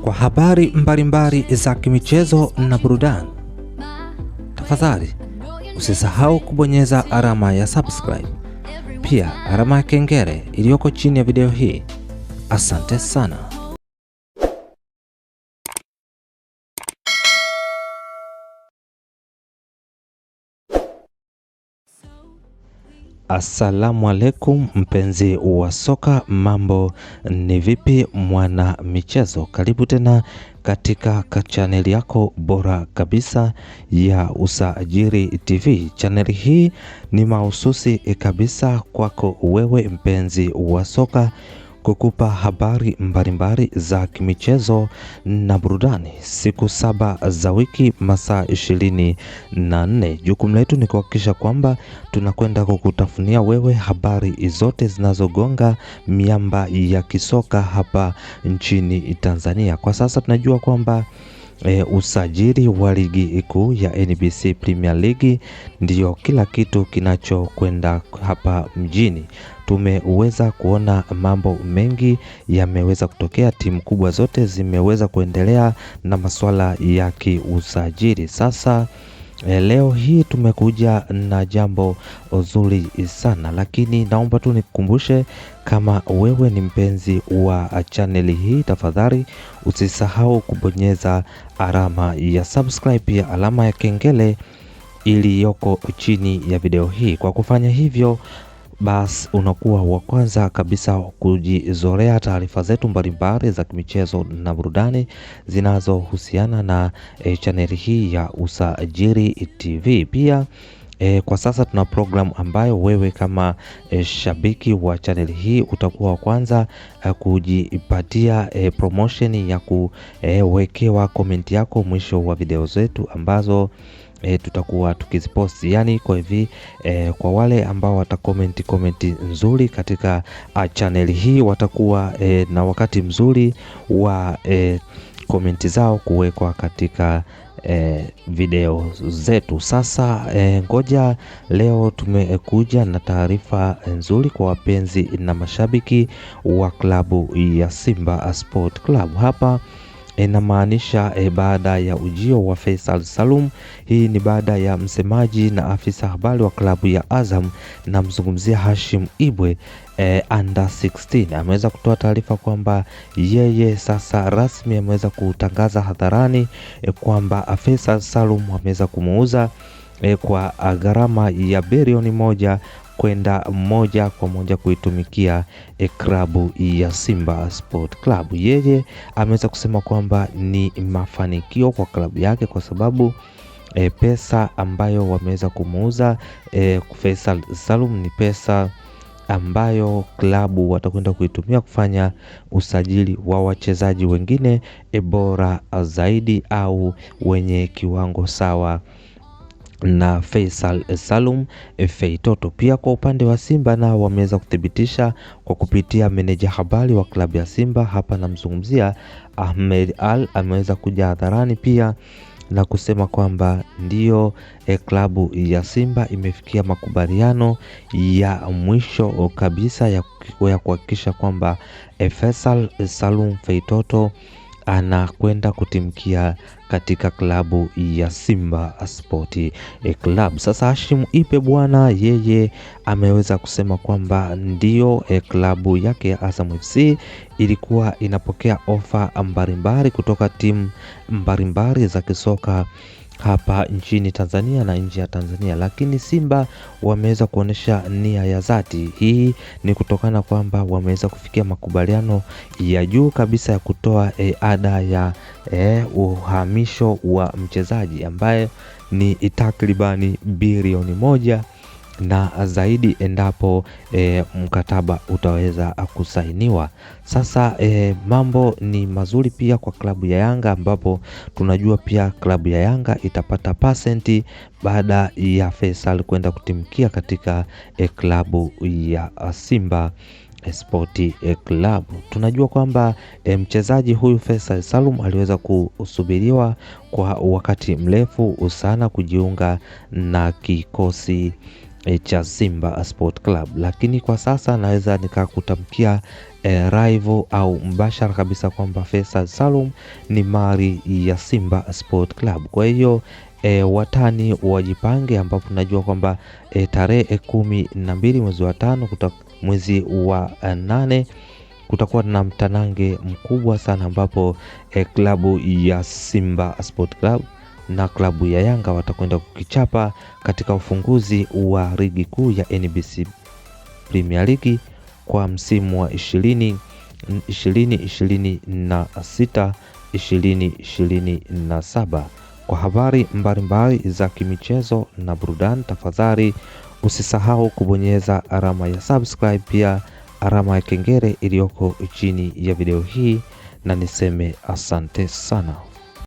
kwa habari mbalimbali za kimichezo na burudani. Tafadhali usisahau kubonyeza alama ya subscribe, pia alama ya kengele iliyoko chini ya video hii. Asante sana. Assalamu alaikum mpenzi wa soka, mambo ni vipi mwana michezo? Karibu tena katika chaneli yako bora kabisa ya Usajili TV. Chaneli hii ni mahususi kabisa kwako wewe mpenzi wa soka, kukupa habari mbalimbali za kimichezo na burudani siku 7 za wiki, masaa 24. Jukumu letu ni kuhakikisha kwamba tunakwenda kukutafunia wewe habari zote zinazogonga miamba ya kisoka hapa nchini Tanzania. Kwa sasa tunajua kwamba usajili wa ligi kuu ya NBC Premier League ndiyo kila kitu kinachokwenda hapa mjini. Tumeweza kuona mambo mengi yameweza kutokea, timu kubwa zote zimeweza kuendelea na masuala ya kiusajili. Sasa leo hii tumekuja na jambo zuri sana, lakini naomba tu nikukumbushe, kama wewe ni mpenzi wa chaneli hii, tafadhali usisahau kubonyeza alama ya subscribe, pia alama ya kengele iliyoko chini ya video hii. Kwa kufanya hivyo, basi unakuwa wa kwanza kabisa kujizolea taarifa zetu mbalimbali za kimichezo na burudani zinazohusiana na chaneli hii ya Usajili TV. Pia kwa sasa tuna program ambayo wewe kama shabiki wa chaneli hii utakuwa wa kwanza kujipatia promotion ya kuwekewa komenti yako mwisho wa video zetu ambazo tutakuwa tukiziposti. Yani kwa hivi kwa wale ambao watakomenti nzuri katika channel hii watakuwa na wakati mzuri wa komenti zao kuwekwa katika video zetu. Sasa ngoja leo tumekuja na taarifa nzuri kwa wapenzi na mashabiki wa klabu ya Simba Sport Club. Hapa inamaanisha baada ya ujio wa Faisal Salum. Hii ni baada ya msemaji na afisa habari wa klabu ya Azam, na mzungumzia Hashim Ibwe under 16, ameweza kutoa taarifa kwamba yeye sasa rasmi ameweza kutangaza hadharani kwamba Faisal Salum ameweza kumuuza kwa gharama ya bilioni 1 kwenda moja kwa moja kuitumikia klabu ya Simba Sport Club. Yeye ameweza kusema kwamba ni mafanikio kwa klabu yake kwa sababu pesa ambayo wameweza kumuuza Faisal Salum ni pesa ambayo klabu watakwenda kuitumia kufanya usajili wa wachezaji wengine bora zaidi au wenye kiwango sawa na Faisal Salum Feitoto. Pia kwa upande wa Simba nao wameweza kuthibitisha kwa kupitia meneja habari wa klabu ya Simba, hapa namzungumzia Ahmed Al, ameweza kuja hadharani pia na kusema kwamba ndiyo klabu ya Simba imefikia makubaliano ya mwisho kabisa ya kuhakikisha kwamba Faisal Salum Feitoto anakwenda kutimkia katika klabu ya Simba Sport Club. Sasa Hashim Ibwe bwana, yeye ameweza kusema kwamba ndio klabu yake ya Azam FC ilikuwa inapokea ofa mbalimbali kutoka timu mbalimbali za kisoka hapa nchini Tanzania na nje ya Tanzania, lakini Simba wameweza kuonesha nia ya dhati. Hii ni kutokana kwamba wameweza kufikia makubaliano ya juu kabisa ya kutoa ada ya uhamisho wa mchezaji ambaye ni takribani bilioni 1 na zaidi endapo mkataba utaweza kusainiwa. Sasa mambo ni mazuri pia kwa klabu ya Yanga, ambapo tunajua pia klabu ya Yanga itapata pasenti baada ya Faisal kwenda kutimkia katika klabu ya Simba Sport Club. Tunajua kwamba mchezaji huyu Faisal Salum aliweza kusubiriwa kwa wakati mrefu sana kujiunga na kikosi cha Simba Sport Club, lakini kwa sasa naweza nikakutamkia live au mbashara kabisa kwamba Faisal Salum ni mali ya Simba Sport Club. Kwa hiyo watani wajipange, ambapo najua kwamba tarehe 12 mwezi wa 5 mwezi wa 8 kutakuwa na mtanange mkubwa sana, ambapo klabu ya Simba Sport Club na klabu ya Yanga watakwenda kukichapa katika ufunguzi wa ligi kuu ya NBC Premier League kwa msimu wa 2026 2027. Kwa habari mbalimbali za kimichezo na burudani, tafadhali usisahau kubonyeza alama ya subscribe, pia alama ya kengele iliyoko chini ya video hii, na niseme asante sana.